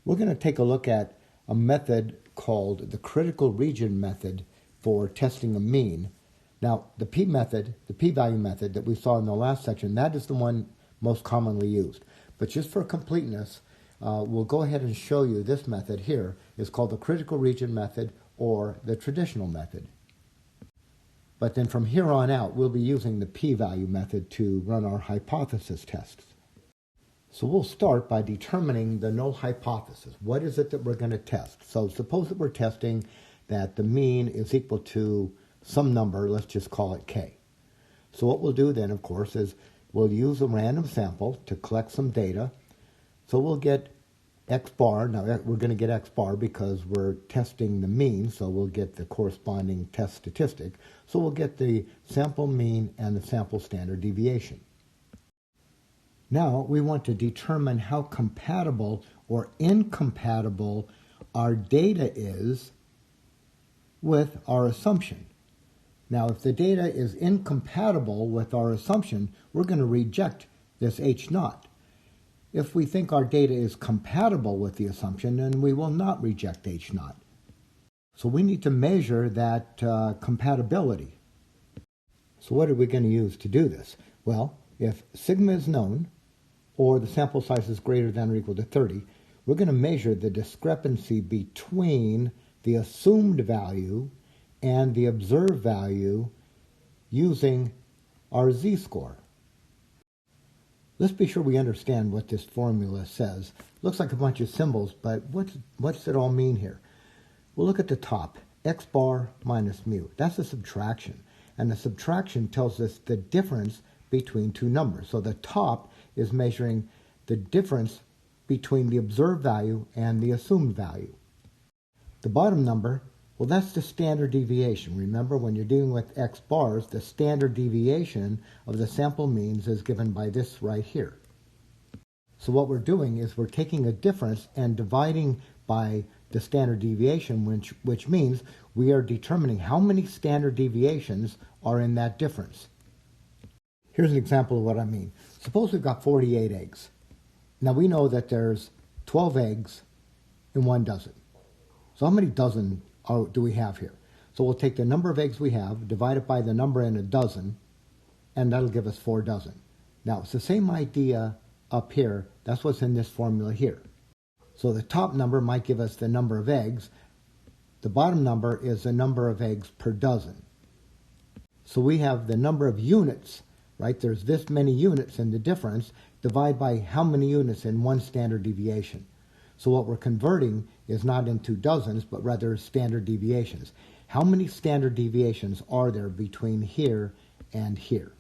We're going to take a look at a method called the critical region method for testing a mean. Now, the p-value method that we saw in the last section, that is the one most commonly used. But just for completeness, we'll go ahead and show you this method here. It's called the critical region method or the traditional method. But then from here on out, we'll be using the p-value method to run our hypothesis tests. So we'll start by determining the null hypothesis. What is it that we're going to test? So suppose that we're testing that the mean is equal to some number, let's just call it k. So what we'll do then, of course, is we'll use a random sample to collect some data. So we'll get x bar. Now we're going to get x bar because we're testing the mean, so we'll get the corresponding test statistic. So we'll get the sample mean and the sample standard deviation. Now we want to determine how compatible or incompatible our data is with our assumption. Now if the data is incompatible with our assumption, we're going to reject this H0. If we think our data is compatible with the assumption, then we will not reject H0. So we need to measure that compatibility. So what are we going to use to do this? Well, if sigma is known, or the sample size is greater than or equal to 30, we're going to measure the discrepancy between the assumed value and the observed value using our z-score. Let's be sure we understand what this formula says. Looks like a bunch of symbols, but what's it all mean here? We'll look at the top, x bar minus mu. That's a subtraction, and the subtraction tells us the difference between two numbers. So the top is measuring the difference between the observed value and the assumed value. The bottom number, well, that's the standard deviation. Remember, when you're dealing with x bars, the standard deviation of the sample means is given by this right here. So what we're doing is we're taking a difference and dividing by the standard deviation, which means we are determining how many standard deviations are in that difference. Here's an example of what I mean. Suppose we've got 48 eggs. Now we know that there's 12 eggs in 1 dozen. So how many dozen do we have here? So we'll take the number of eggs we have, divide it by the number in a dozen, and that'll give us 4 dozen. Now it's the same idea up here. That's what's in this formula here. So the top number might give us the number of eggs. The bottom number is the number of eggs per dozen. So we have the number of units, right? There's this many units in the difference, divide by how many units in 1 standard deviation. So what we're converting is not into dozens, but rather standard deviations. How many standard deviations are there between here and here?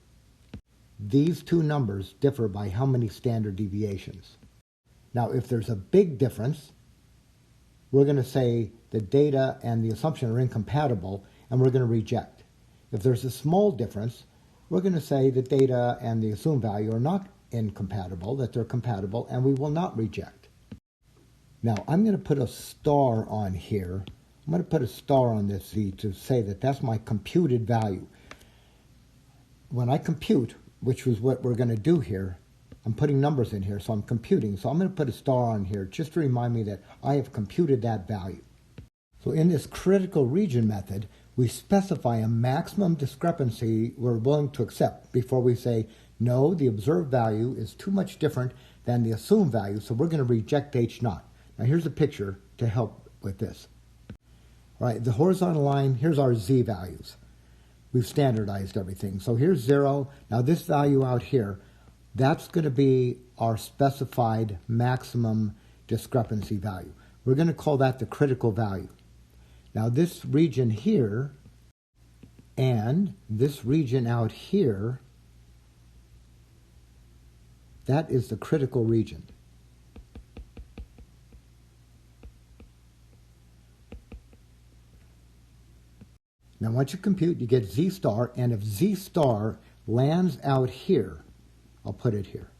These two numbers differ by how many standard deviations. Now, if there's a big difference, we're going to say the data and the assumption are incompatible, and we're going to reject. If there's a small difference, we're going to say the data and the assumed value are not incompatible, that they're compatible, and we will not reject. Now, I'm going to put a star on here. I'm going to put a star on this z to say that that's my computed value. When I compute, which was what we're going to do here, I'm putting numbers in here, so I'm computing. So I'm going to put a star on here just to remind me that I have computed that value. So in this critical region method, we specify a maximum discrepancy we're willing to accept before we say, no, the observed value is too much different than the assumed value, so we're going to reject H0. Now here's a picture to help with this. All right, the horizontal line, here's our z values. We've standardized everything. So here's 0. Now this value out here, that's going to be our specified maximum discrepancy value. We're going to call that the critical value. Now this region here and this region out here, that is the critical region. Now once you compute, you get z star, and if z star lands out here, I'll put it here.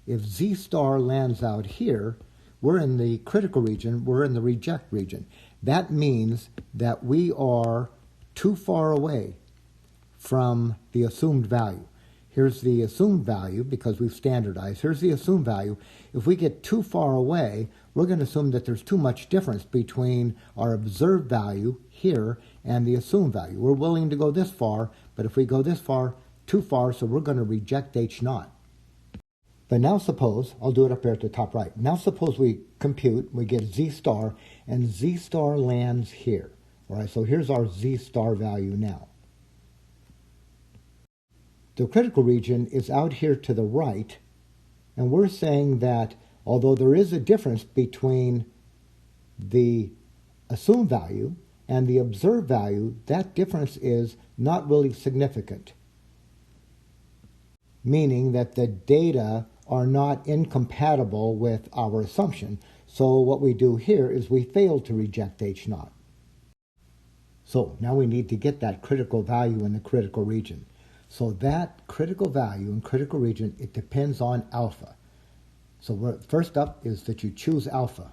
If z star lands out here, we're in the critical region, we're in the reject region. That means that we are too far away from the assumed value. Here's the assumed value because we've standardized. Here's the assumed value. If we get too far away, we're going to assume that there's too much difference between our observed value here and the assumed value. We're willing to go this far, but if we go this far, too far, so we're going to reject H naught. But now suppose, I'll do it up here at the top right. Now suppose we compute, we get Z star, and Z star lands here. All right, so here's our Z star value now. The critical region is out here to the right, and we're saying that although there is a difference between the assumed value and the observed value, that difference is not really significant, meaning that the data are not incompatible with our assumption. So what we do here is we fail to reject H naught. So now we need to get that critical value in the critical region. So that critical value in critical region, it depends on alpha. So first up is that you choose alpha.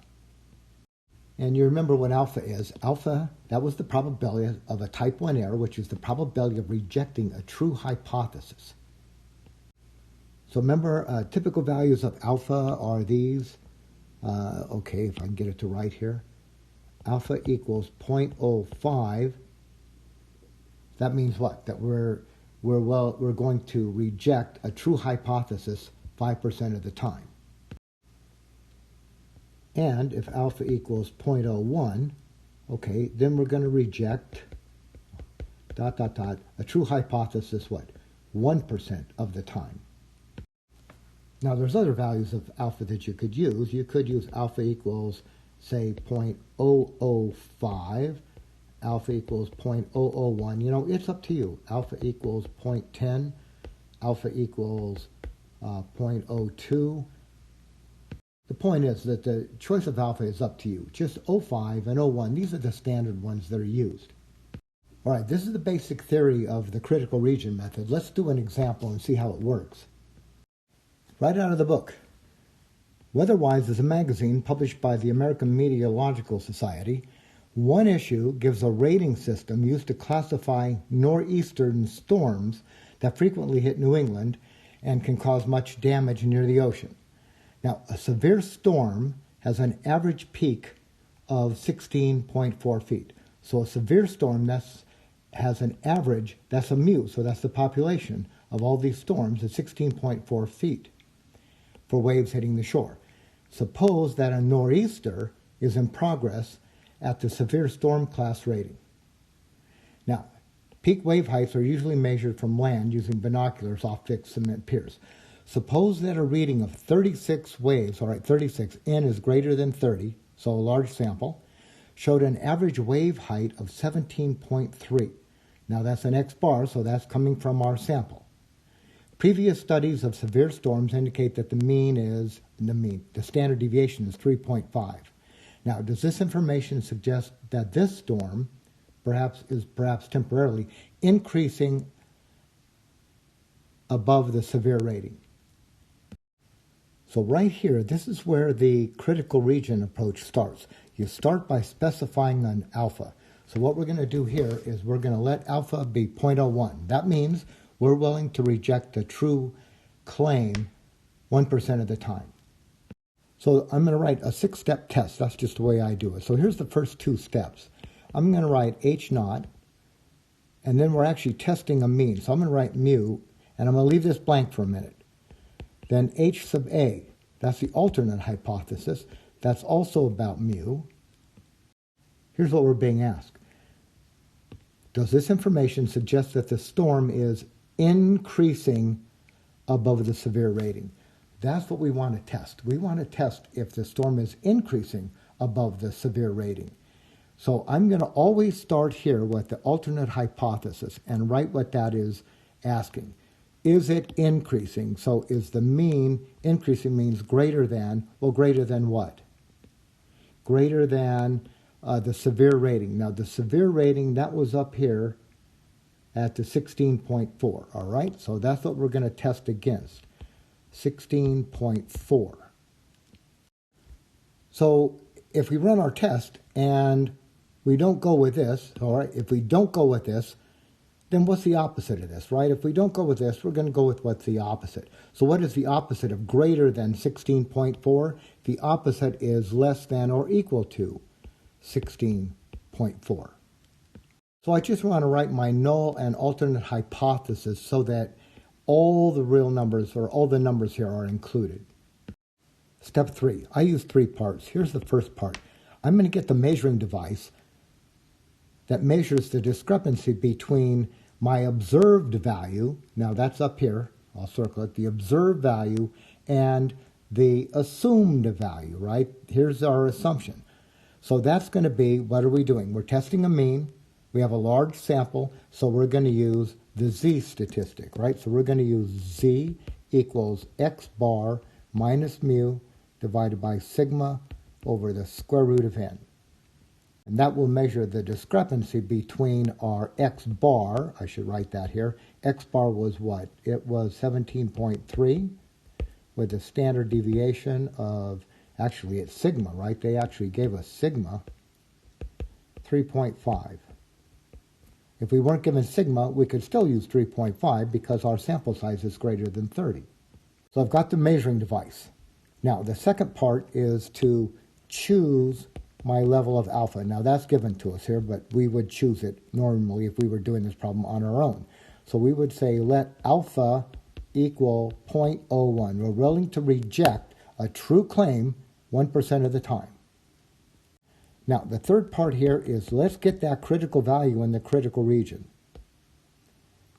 And you remember what alpha is. Alpha, that was the probability of a type 1 error, which is the probability of rejecting a true hypothesis. So remember, typical values of alpha are these. Okay, if I can get it to right here. Alpha equals 0.05. That means what? That we're going to reject a true hypothesis 5% of the time. And if alpha equals 0.01, okay, then we're going to reject a true hypothesis, what? 1% of the time. Now there's other values of alpha that you could use. You could use alpha equals, say, 0.005. Alpha equals 0.001. You know, it's up to you. Alpha equals 0.10. Alpha equals 0.02. The point is that the choice of alpha is up to you. Just 0.5 and 0.1, these are the standard ones that are used. All right, this is the basic theory of the critical region method. Let's do an example and see how it works. Right out of the book. WeatherWise is a magazine published by the American Meteorological Society. One issue gives a rating system used to classify nor'eastern storms that frequently hit New England and can cause much damage near the ocean. Now, a severe storm has an average peak of 16.4 feet. So a severe storm has an average, that's a mu, so that's the population of all these storms at 16.4 feet for waves hitting the shore. Suppose that a nor'easter is in progress at the severe storm class rating. Now, peak wave heights are usually measured from land using binoculars off fixed cement piers. Suppose that a reading of 36 waves, all right, 36, n is greater than 30, so a large sample, showed an average wave height of 17.3. Now that's an X bar, so that's coming from our sample. Previous studies of severe storms indicate that the standard deviation is 3.5. Now, does this information suggest that this storm is perhaps temporarily increasing above the severe rating? So right here, this is where the critical region approach starts. You start by specifying an alpha. So what we're going to do here is we're going to let alpha be 0.01. That means we're willing to reject the true claim 1% of the time. So I'm going to write a 6-step test. That's just the way I do it. So here's the first 2 steps. I'm going to write H naught, and then we're actually testing a mean. So I'm going to write mu, and I'm going to leave this blank for a minute. Then H sub A, that's the alternate hypothesis. That's also about mu. Here's what we're being asked. Does this information suggest that the storm is increasing above the severe rating? That's what we want to test. We want to test if the storm is increasing above the severe rating. So I'm going to always start here with the alternate hypothesis and write what that is asking. Is it increasing? So is the mean increasing means greater than, well, greater than what? Greater than the severe rating. Now the severe rating, that was up here at the 16.4, all right? So that's what we're going to test against, 16.4. So if we run our test and we don't go with this, all right, if we don't go with this, then what's the opposite of this, right? If we don't go with this, we're going to go with what's the opposite. So what is the opposite of greater than 16.4? The opposite is less than or equal to 16.4. So I just want to write my null and alternate hypothesis so that all the real numbers or all the numbers here are included. Step 3. I use 3 parts. Here's the first part. I'm going to get the measuring device that measures the discrepancy between my observed value, now that's up here, I'll circle it, the observed value and the assumed value, right? Here's our assumption. So that's going to be, what are we doing? We're testing a mean. We have a large sample, so we're going to use the z statistic, right? So we're going to use z equals x bar minus mu divided by sigma over the square root of n. And that will measure the discrepancy between our x bar, I should write that here. X bar was what? It was 17.3 with a standard deviation of, actually it's sigma, right? They actually gave us sigma, 3.5. If we weren't given sigma, we could still use 3.5 because our sample size is greater than 30. So I've got the measuring device. Now, the second part is to choose my level of alpha. Now, that's given to us here, but we would choose it normally if we were doing this problem on our own. So we would say let alpha equal 0.01. We're willing to reject a true claim 1% of the time. Now, the third part here is let's get that critical value in the critical region.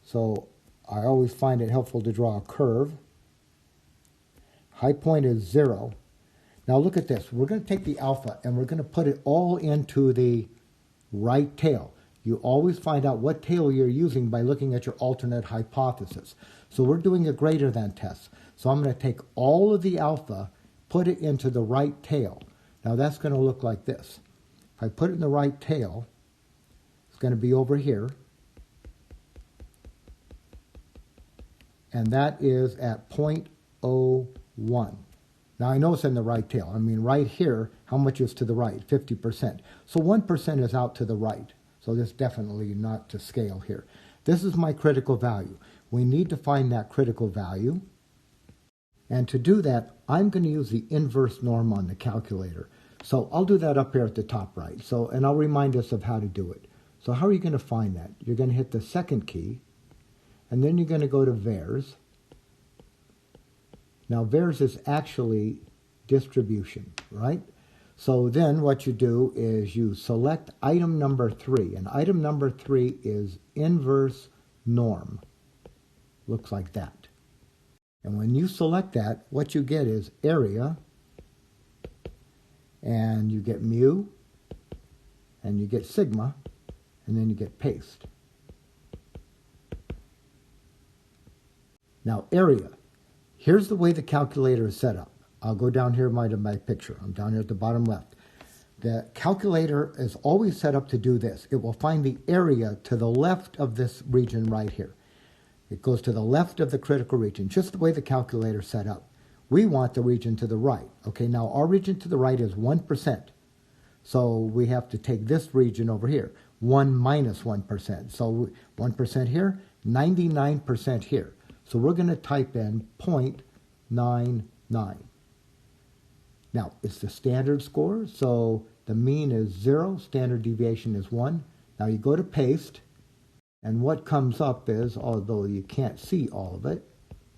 So I always find it helpful to draw a curve. High point is 0. Now look at this. We're going to take the alpha and we're going to put it all into the right tail. You always find out what tail you're using by looking at your alternate hypothesis. So we're doing a greater than test. So I'm going to take all of the alpha, put it into the right tail. Now that's going to look like this. If I put it in the right tail, it's going to be over here. And that is at 0.01. Now I know it's in the right tail. I mean right here, how much is to the right? 50%. So 1% is out to the right. So this is definitely not to scale here. This is my critical value. We need to find that critical value. And to do that, I'm going to use the inverse norm on the calculator. So I'll do that up here at the top right. So, and I'll remind us of how to do it. So how are you going to find that? You're going to hit the second key, and then you're going to go to VARS. Now VARS is actually distribution, right? So then what you do is you select item number 3, and item number 3 is inverse norm. Looks like that. And when you select that, what you get is area, and you get mu, and you get sigma, and then you get paste. Now area. Here's the way the calculator is set up. I'll go down here to my picture. I'm down here at the bottom left. The calculator is always set up to do this. It will find the area to the left of this region right here. It goes to the left of the critical region, just the way the calculator is set up. We want the region to the right. Okay, now our region to the right is 1%. So we have to take this region over here, 1 minus 1%. So 1% here, 99% here. So we're going to type in 0.99. Now, it's the standard score, so the mean is 0, standard deviation is 1. Now you go to paste, and what comes up is, although you can't see all of it,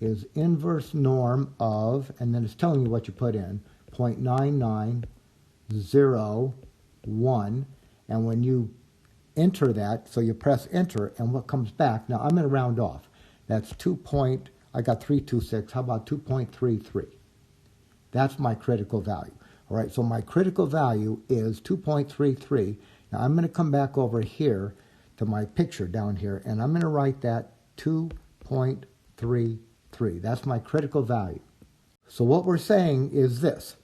is inverse norm of, and then it's telling you what you put in, 0.9901. And when you enter that, so you press enter, and what comes back, now I'm going to round off. That's I got 326, how about 2.33? That's my critical value. All right, so my critical value is 2.33. Now I'm going to come back over here to my picture down here, and I'm going to write that 2.33. That's my critical value. So what we're saying is this.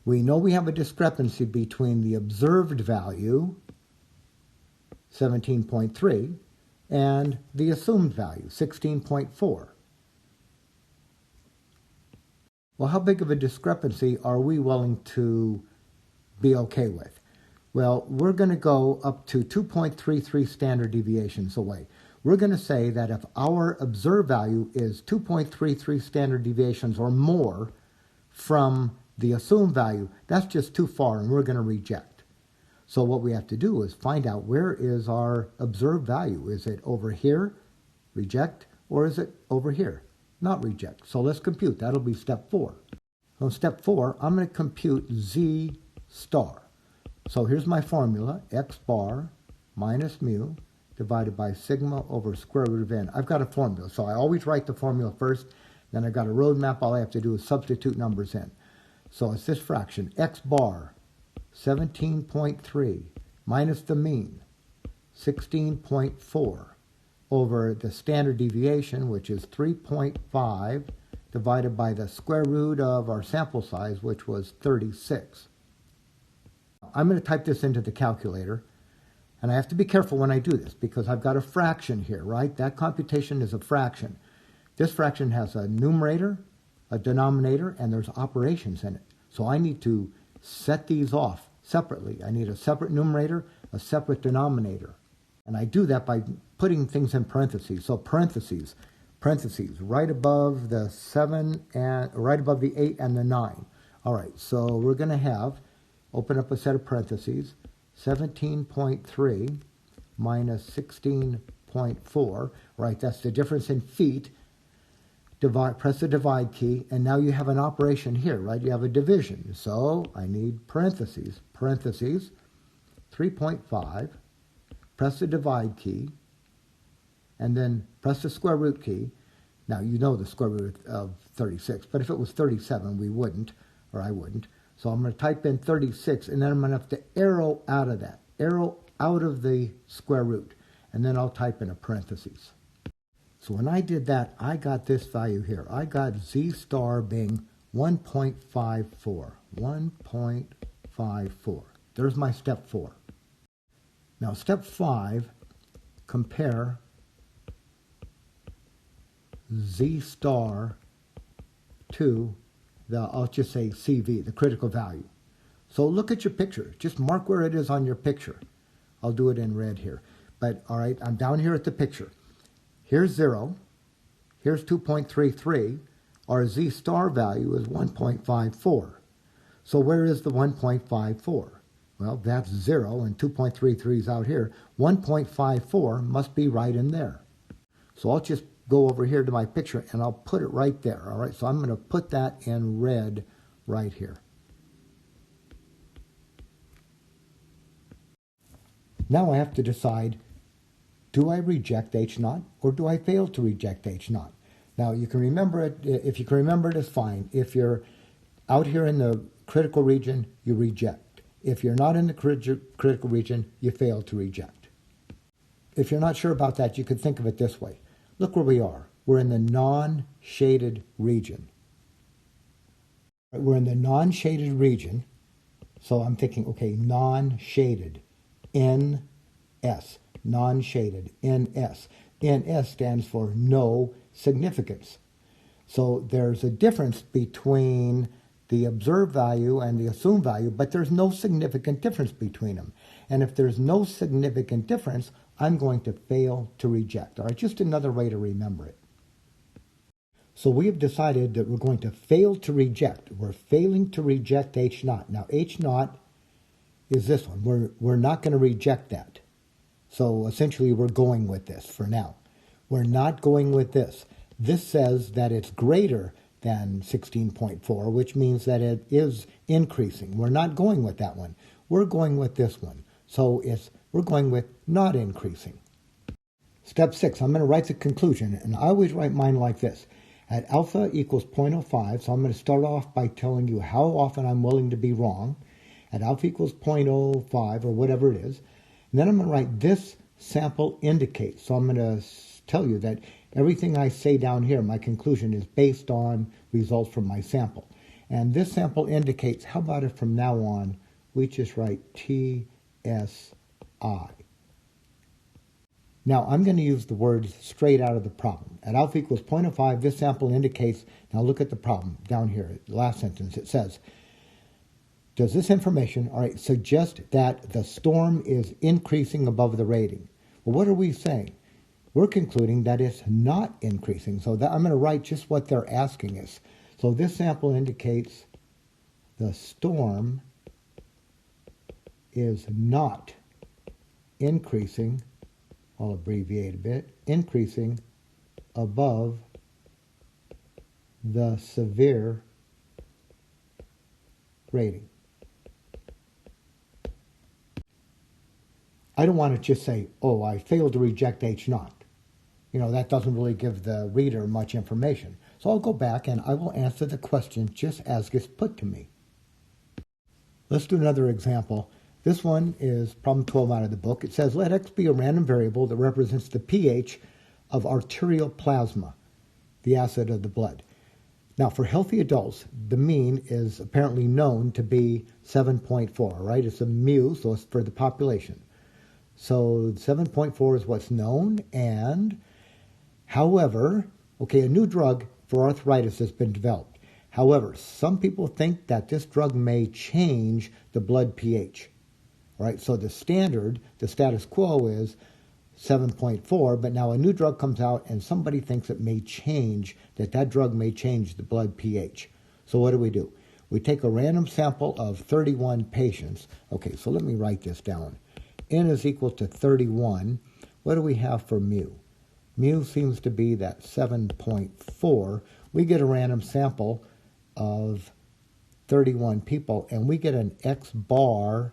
We know we have a discrepancy between the observed value, 17.3, and the assumed value, 16.4. Well, how big of a discrepancy are we willing to be okay with? Well, we're going to go up to 2.33 standard deviations away. We're going to say that if our observed value is 2.33 standard deviations or more from the assumed value, that's just too far and we're going to reject. So what we have to do is find out where is our observed value. Is it over here, reject, or is it over here, not reject? So let's compute. That'll be step 4. So step 4, I'm going to compute z star. So here's my formula, x bar minus mu divided by sigma over square root of n. I've got a formula, so I always write the formula first, then I've got a roadmap. All I have to do is substitute numbers in. So it's this fraction, x bar, 17.3, minus the mean, 16.4, over the standard deviation, which is 3.5, divided by the square root of our sample size, which was 36. I'm going to type this into the calculator, and I have to be careful when I do this because I've got a fraction here, right? That computation is a fraction. This fraction has a numerator, a denominator, and there's operations in it. So I need to set these off separately. I need a separate numerator, a separate denominator. And I do that by putting things in parentheses. So parentheses, right above the 7 and right above the 8 and the 9. All right, so we're going to have, open up a set of parentheses, 17.3 minus 16.4, right? That's the difference in feet. Divide, press the divide key, and now you have an operation here, right? You have a division. So I need parentheses, 3.5, press the divide key, and then press the square root key. Now you know the square root of 36, but if it was 37, we wouldn't, or I wouldn't. So I'm going to type in 36, and then I'm going to have to arrow out of that, arrow out of the square root, and then I'll type in a parentheses. So when I did that, I got this value here. I got z star being 1.54, 1.54. There's my step 4. Now step 5, compare z star to the, I'll just say CV, the critical value. So look at your picture. Just mark where it is on your picture. I'll do it in red here. But all right, I'm down here at the picture. Here's 0. Here's 2.33. Our z star value is 1.54. So where is the 1.54? Well, that's 0, and 2.33 is out here. 1.54 must be right in there. So I'll just go over here to my picture, and I'll put it right there. All right, so I'm going to put that in red right here. Now I have to decide, do I reject H0 or do I fail to reject H0? Now you can remember it. If you can remember it, it's fine. If you're out here in the critical region, you reject. If you're not in the critical region, you fail to reject. If you're not sure about that, you could think of it this way. Look where we are. We're in the non-shaded region. We're in the non-shaded region. So I'm thinking, okay, non-shaded, NS, non-shaded, NS. NS stands for no significance. So there's a difference between the observed value and the assumed value, but there's no significant difference between them. And if there's no significant difference, I'm going to fail to reject. All right, just another way to remember it. So we have decided that we're going to fail to reject. We're failing to reject H0. Now H0 is this one. We're not going to reject that. So essentially we're going with this for now. We're not going with this. This says that it's greater than 16.4, which means that it is increasing. We're not going with that one. We're going with this one. So we're going with not increasing. Step 6, I'm going to write the conclusion, and I always write mine like this. At alpha equals 0.05, so I'm going to start off by telling you how often I'm willing to be wrong. At alpha equals 0.05, or whatever it is. And then I'm going to write this sample indicates. So I'm going to tell you that everything I say down here, my conclusion, is based on results from my sample. And this sample indicates, how about if from now on we just write TSI? Now I'm going to use the words straight out of the problem. At alpha equals 0.05, this sample indicates, now look at the problem down here, the last sentence. It says, does this information, all right, suggest that the storm is increasing above the rating? Well, what are we saying? We're concluding that it's not increasing. So that I'm going to write just what they're asking us. So this sample indicates the storm is not increasing, I'll abbreviate a bit, increasing above the severe rating. I don't want to just say, oh, I failed to reject H naught. That doesn't really give the reader much information. So I'll go back and I will answer the question just as it's put to me. Let's do another example. This one is problem 12 out of the book. It says, let X be a random variable that represents the pH of arterial plasma, the acid of the blood. Now, for healthy adults, the mean is apparently known to be 7.4, right? It's a mu, so it's for the population. So 7.4 is what's known, and however, a new drug for arthritis has been developed. However, some people think that this drug may change the blood pH. Right, so the status quo is 7.4, but now a new drug comes out and somebody thinks it may change, that drug may change the blood pH. So what do? We take a random sample of 31 patients. Okay, so let me write this down. N is equal to 31. What do we have for mu? Mu seems to be that 7.4. We get a random sample of 31 people and we get an X bar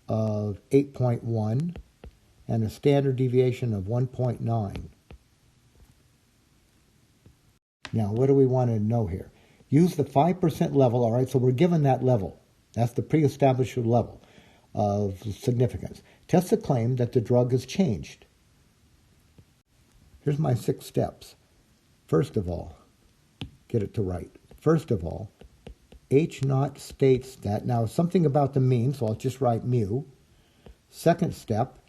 of 8.1 and a standard deviation of 1.9. Now, what do we want to know here? Use the 5% level, all right, so we're given that level. That's the pre-established level of significance. Test the claim that the drug has changed. Here's my 6 steps. First of all, get it to right. First of all, H naught states that, now something about the mean, so I'll just write mu. Second step,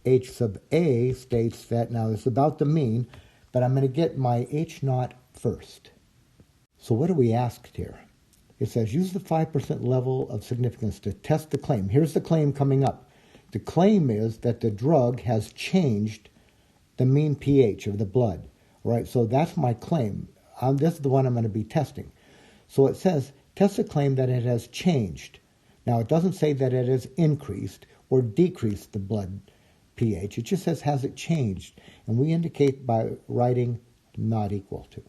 H sub A states that, now it's about the mean, but I'm going to get my H naught first. So what are we asked here? It says use the 5% level of significance to test the claim. Here's the claim coming up. The claim is that the drug has changed the mean pH of the blood. All right, so that's my claim. This is the one I'm going to be testing. So it says, test the claim that it has changed. Now, it doesn't say that it has increased or decreased the blood pH. It just says, has it changed? And we indicate by writing not equal to.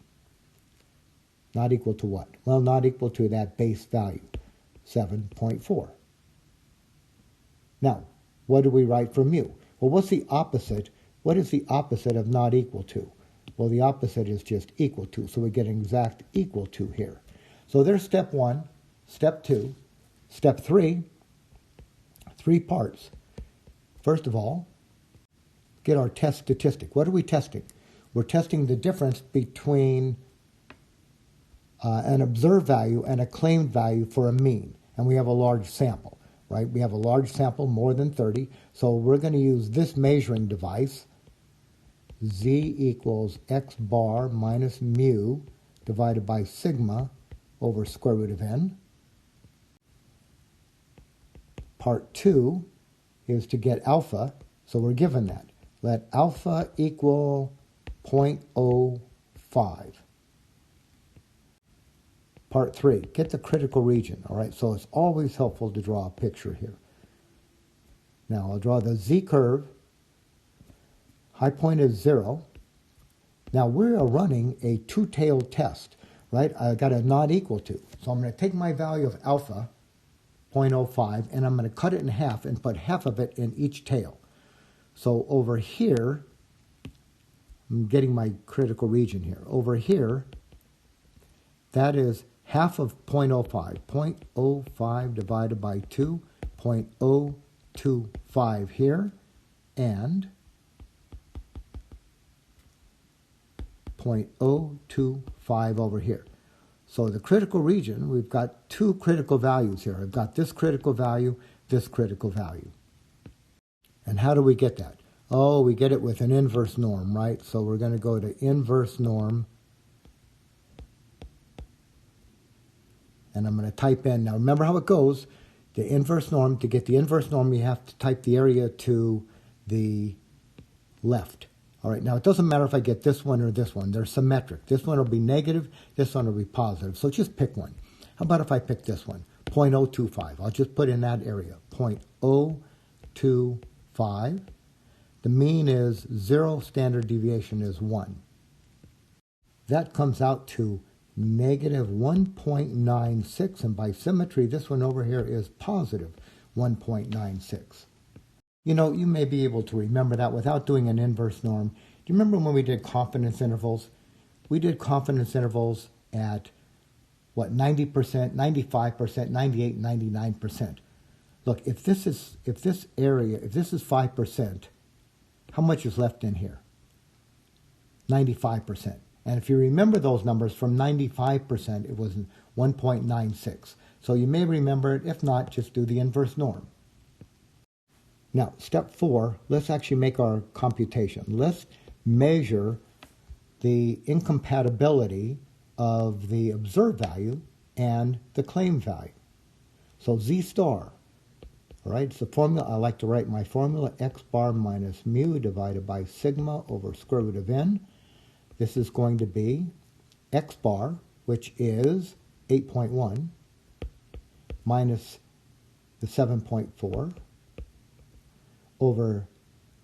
Not equal to what? Well, not equal to that base value, 7.4. Now, what do we write for mu? Well, what's the opposite? What is the opposite of not equal to? Well, the opposite is just equal to, so we get an exact equal to here. So there's step 1, step 2, step 3, 3 parts. First of all, get our test statistic. What are we testing? We're testing the difference between an observed value and a claimed value for a mean. And we have a large sample, right? We have a large sample, more than 30. So we're going to use this measuring device, Z equals X bar minus mu divided by sigma over square root of n. Part 2 is to get alpha, so we're given that. Let alpha equal 0.05. Part 3, get the critical region, all right? So it's always helpful to draw a picture here. Now I'll draw the Z curve. High point is 0. Now we're running a two-tailed test, right? I got a not equal to. So I'm going to take my value of alpha, 0.05, and I'm going to cut it in half and put half of it in each tail. So over here, I'm getting my critical region here. Over here, that is half of 0.05. 0.05 divided by 2, 0.025 here, and 0.025 over here. So the critical region, we've got 2 critical values here. I've got this critical value, this critical value. And how do we get that? Oh, we get it with an inverse norm, right? So we're going to go to inverse norm. and I'm going to type in, now remember how it goes, the inverse norm. To get the inverse norm, you have to type the area to the left. All right, now it doesn't matter if I get this one or this one. They're symmetric. This one will be negative, this one will be positive. So just pick one. How about if I pick this one, 0.025? I'll just put in that area, 0.025. The mean is 0, standard deviation is 1. That comes out to negative 1.96, and by symmetry, this one over here is positive 1.96. You know, you may be able to remember that without doing an inverse norm. Do you remember when we did confidence intervals? We did confidence intervals at, what, 90%, 95%, 98, 99%. Look, if this is 5%, how much is left in here? 95%. And if you remember those numbers from 95%, it was 1.96. So you may remember it. If not, just do the inverse norm. Now, step 4, let's actually make our computation. Let's measure the incompatibility of the observed value and the claim value. So Z star, all right, it's the formula. I like to write my formula, x bar minus mu divided by sigma over square root of n. This is going to be x bar, which is 8.1, minus the 7.4, over,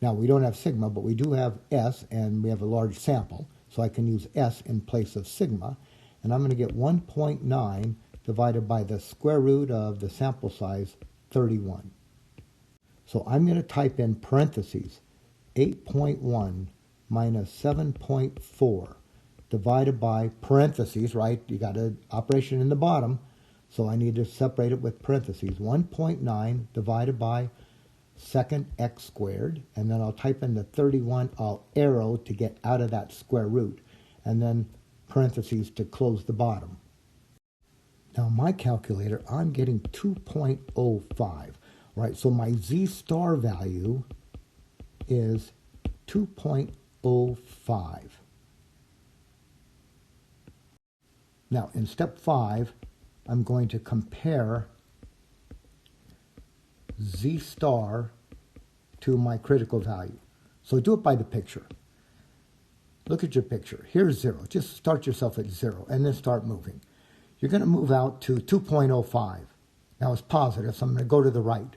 now we don't have sigma, but we do have S, and we have a large sample, so I can use S in place of sigma, and I'm going to get 1.9 divided by the square root of the sample size, 31. So I'm going to type in parentheses, 8.1 minus 7.4 divided by parentheses, right? You got an operation in the bottom, so I need to separate it with parentheses. 1.9 divided by second x squared, and then I'll type in the 31, I'll arrow to get out of that square root, and then parentheses to close the bottom. Now my calculator, I'm getting 2.05, right? So my Z star value is 2.05. Now in step 5, I'm going to compare Z star to my critical value. So do it by the picture. Look at your picture. Here's 0. Just start yourself at 0 and then start moving. You're going to move out to 2.05. Now it's positive, so I'm going to go to the right.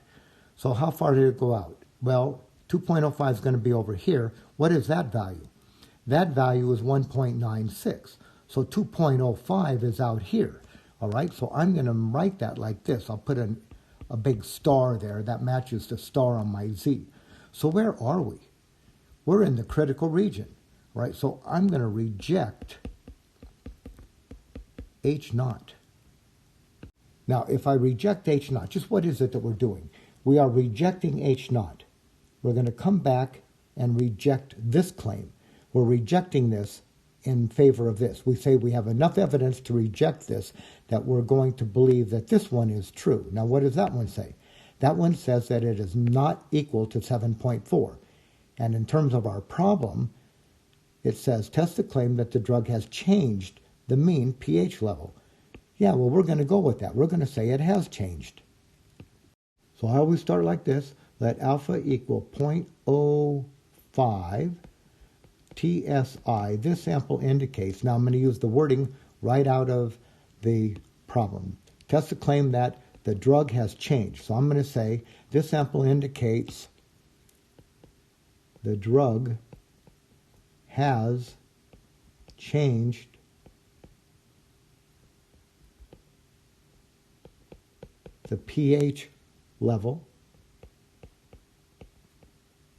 So how far did it go out? Well, 2.05 is going to be over here. What is that value? That value is 1.96. So 2.05 is out here. All right, so I'm going to write that like this. I'll put a big star there that matches the star on my Z. So where are we? We're in the critical region, right? So I'm going to reject H naught. Now, if I reject H naught, just what is it that we're doing? We are rejecting H naught. We're going to come back and reject this claim. We're rejecting this in favor of this. We say we have enough evidence to reject this that we're going to believe that this one is true. Now, what does that one say? That one says that it is not equal to 7.4. And in terms of our problem, it says, test the claim that the drug has changed the mean pH level. Yeah, well, we're going to go with that. We're going to say it has changed. So I always start like this. Let alpha equal 0.05 TSI. This sample indicates, now I'm going to use the wording right out of the problem. Test the claim that the drug has changed. So I'm going to say this sample indicates the drug has changed the pH level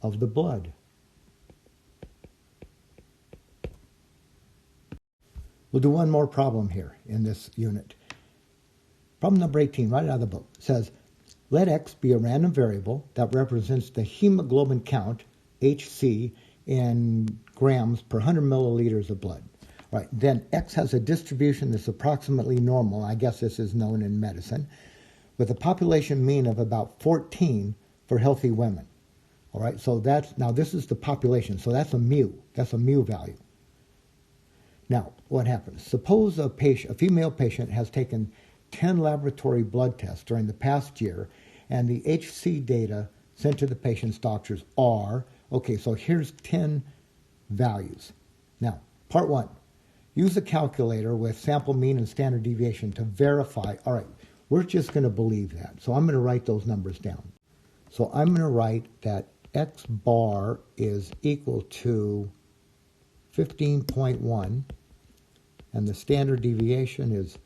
of the blood. We'll do one more problem here in this unit. Problem number 18, right out of the book, says, let X be a random variable that represents the hemoglobin count, HC, in grams per 100 milliliters of blood. Right, then X has a distribution that's approximately normal, I guess this is known in medicine, with a population mean of about 14 for healthy women. All right, so now this is the population, so that's a mu value. Now, what happens? Suppose a female patient has taken 10 laboratory blood tests during the past year, and the HC data sent to the patient's doctors are, okay, so here's 10 values. Now, part one, use a calculator with sample mean and standard deviation to verify, all right, we're just going to believe that. So I'm going to write those numbers down. So I'm going to write that X bar is equal to 15.1, and the standard deviation is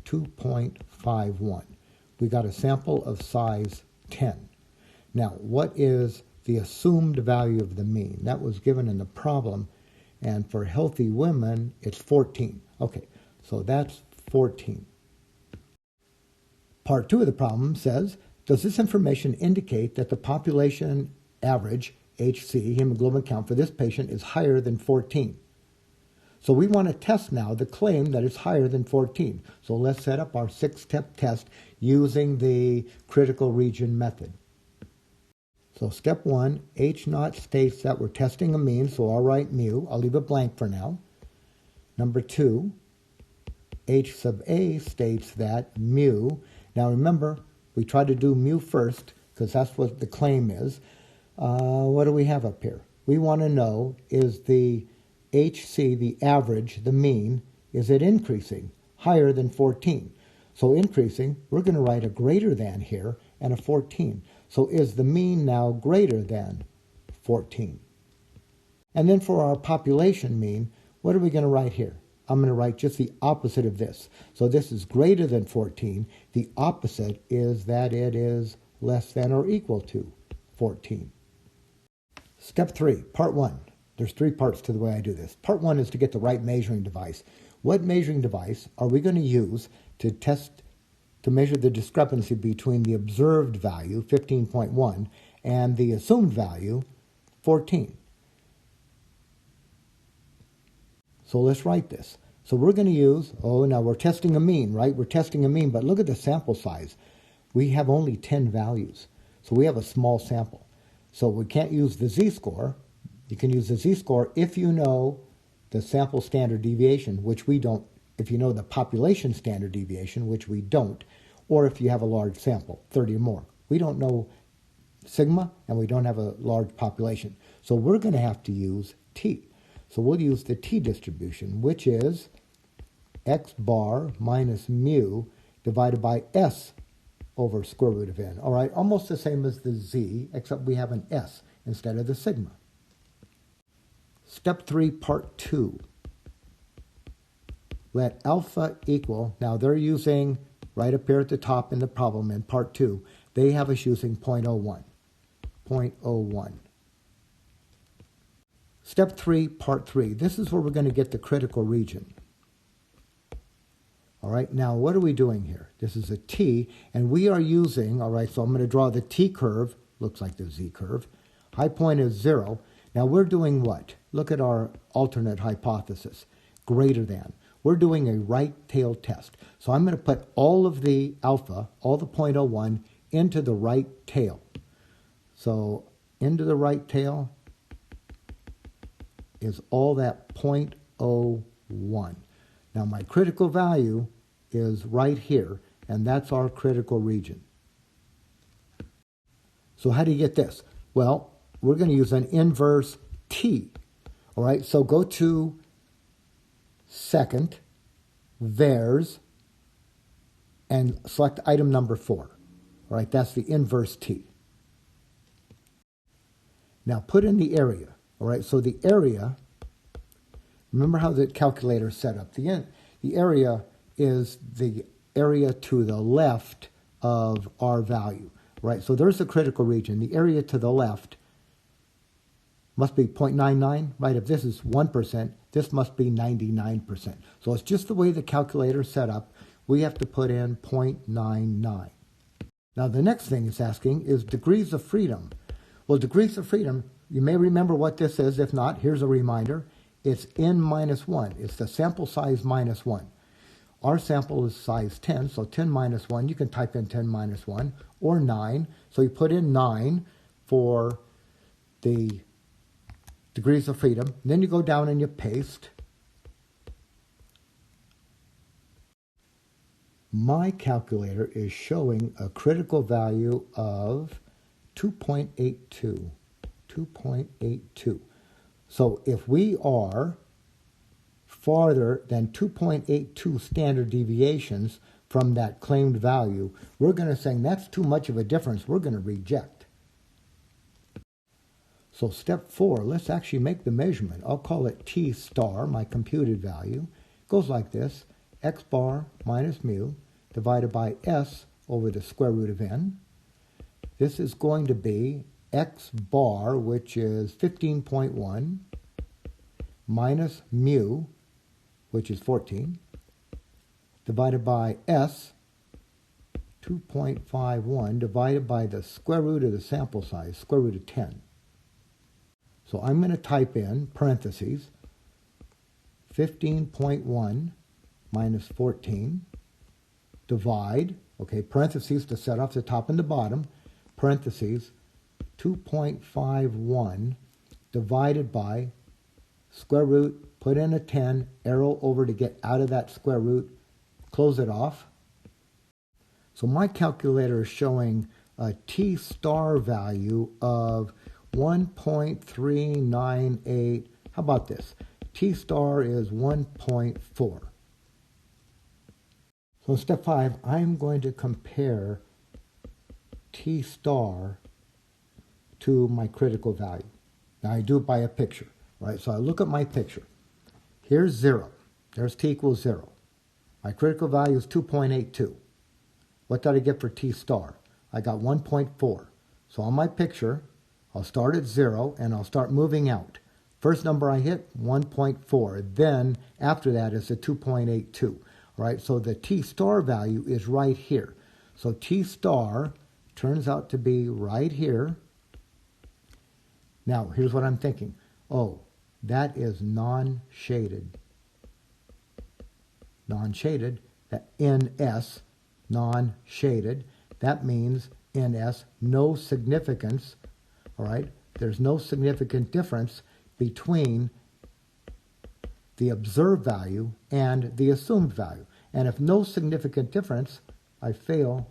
2.51. We got a sample of size 10. Now, what is the assumed value of the mean? That was given in the problem, and for healthy women, it's 14. Okay, so that's 14. Part two of the problem says, does this information indicate that the population average HC, hemoglobin count, for this patient is higher than 14? So we want to test now the claim that it's higher than 14. So let's set up our 6-step test using the critical region method. So step one, H naught states that we're testing a mean, so I'll write mu. I'll leave it blank for now. Number two, H sub A states that mu. Now remember, we try to do mu first because that's what the claim is. What do we have up here? We want to know, is the HC, the average, the mean, is it increasing higher than 14? So increasing, we're going to write a greater than here and a 14. So is the mean now greater than 14? And then for our population mean, what are we going to write here? I'm going to write just the opposite of this. So this is greater than 14. The opposite is that it is less than or equal to 14. Step three, part one. There's three parts to the way I do this. Part one is to get the right measuring device. What measuring device are we going to use to measure the discrepancy between the observed value, 15.1, and the assumed value, 14? So let's write this. So we're going to use, now we're testing a mean, right? We're testing a mean, but look at the sample size. We have only 10 values. So we have a small sample. So we can't use the z-score. You can use the z-score if you know the sample standard deviation, which we don't, if you know the population standard deviation, which we don't, or if you have a large sample, 30 or more. We don't know sigma, and we don't have a large population. So we're going to have to use t. So we'll use the t distribution, which is x bar minus mu divided by s over square root of n. All right, almost the same as the z, except we have an s instead of the sigma. Step three, part two. Let alpha equal, now they're using, right up here at the top in the problem in part two, they have us using 0.01. 0.01. Step three, part three. This is where we're going to get the critical region. All right, now what are we doing here? This is a t, and we are using, all right, so I'm going to draw the t curve, looks like the z curve. High point is 0. Now we're doing what? Look at our alternate hypothesis, greater than. We're doing a right tail test. So I'm going to put all of the alpha, all the 0.01, into the right tail. So into the right tail is all that 0.01. Now my critical value is right here, and that's our critical region. So how do you get this? Well, we're going to use an inverse t. All right, so go to second, VAERS, and select item number 4. All right, that's the inverse t. Now put in the area. All right, so the area, remember how the calculator is set up. The area is the area to the left of our value. Right, so there's the critical region. The area to the left must be 0.99, right? If this is 1%, this must be 99%. So it's just the way the calculator is set up. We have to put in 0.99. Now the next thing it's asking is degrees of freedom. Well, degrees of freedom, you may remember what this is. If not, here's a reminder. It's n minus 1. It's the sample size minus 1. Our sample is size 10, so 10 minus 1. You can type in 10 minus 1 or 9. So you put in 9 for the degrees of freedom. Then you go down and you paste. my calculator is showing a critical value of 2.82. 2.82. So if we are farther than 2.82 standard deviations from that claimed value, we're going to say that's too much of a difference. We're going to reject. So step 4, let's actually make the measurement. I'll call it T star, my computed value. It goes like this: x bar minus mu divided by s over the square root of n. This is going to be x bar, which is 15.1, minus mu, which is 14, divided by s, 2.51, divided by the square root of the sample size, square root of 10. So I'm going to type in parentheses 15.1 minus 14, divide, okay, parentheses to set off the top and the bottom, parentheses 2.51 divided by square root, put in a 10, arrow over to get out of that square root, close it off. So my calculator is showing a T star value of 1.398. How about this? T star is 1.4. So in step 5, I'm going to compare T star to my critical value. Now I do it by a picture, right? So I look at my picture. Here's 0. There's T equals 0. My critical value is 2.82. What did I get for T star? I got 1.4. So on my picture, I'll start at 0 and I'll start moving out. First number I hit, 1.4. Then after that is a 2.82. Right? So the T star value is right here. So T star turns out to be right here. Now, here's what I'm thinking. Oh, that is non-shaded. Non-shaded, that NS, non-shaded. That means NS, no significance. All right? There's no significant difference between the observed value and the assumed value. And if no significant difference, I fail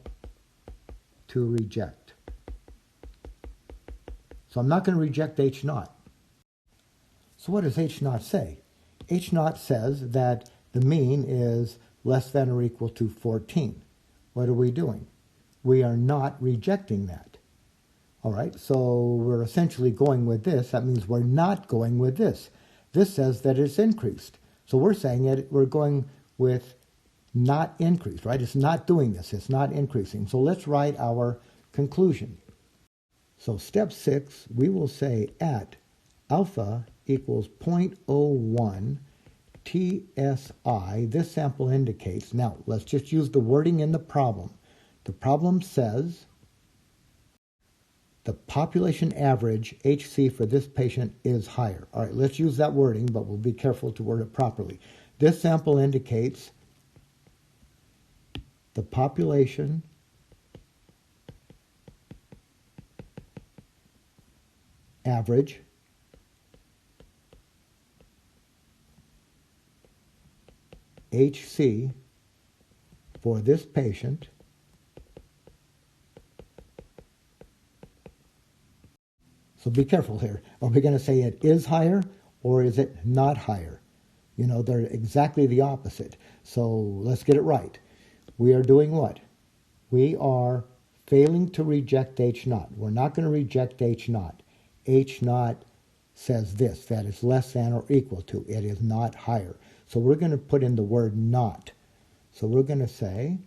to reject. So I'm not going to reject H naught. So what does H naught say? H naught says that the mean is less than or equal to 14. What are we doing? We are not rejecting that. All right, so we're essentially going with this. That means we're not going with this. This says that it's increased. So we're saying that we're going with not increased, right? It's not doing this. It's not increasing. So let's write our conclusion. So step 6, we will say at alpha equals 0.01 TSI, this sample indicates, now let's just use the wording in the problem. The problem says the population average HC for this patient is higher. All right, let's use that wording, but we'll be careful to word it properly. This sample indicates the population average HC for this patient So be careful here. Are we going to say it is higher or is it not higher? You know, they're exactly the opposite. So let's get it right. We are doing what? We are failing to reject H naught. We're not going to reject H naught. H naught says this, that is less than or equal to. It is not higher. So we're going to put in the word not. So we're going to say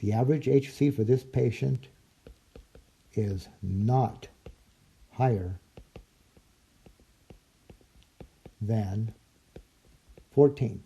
the average HC for this patient is not higher than 14.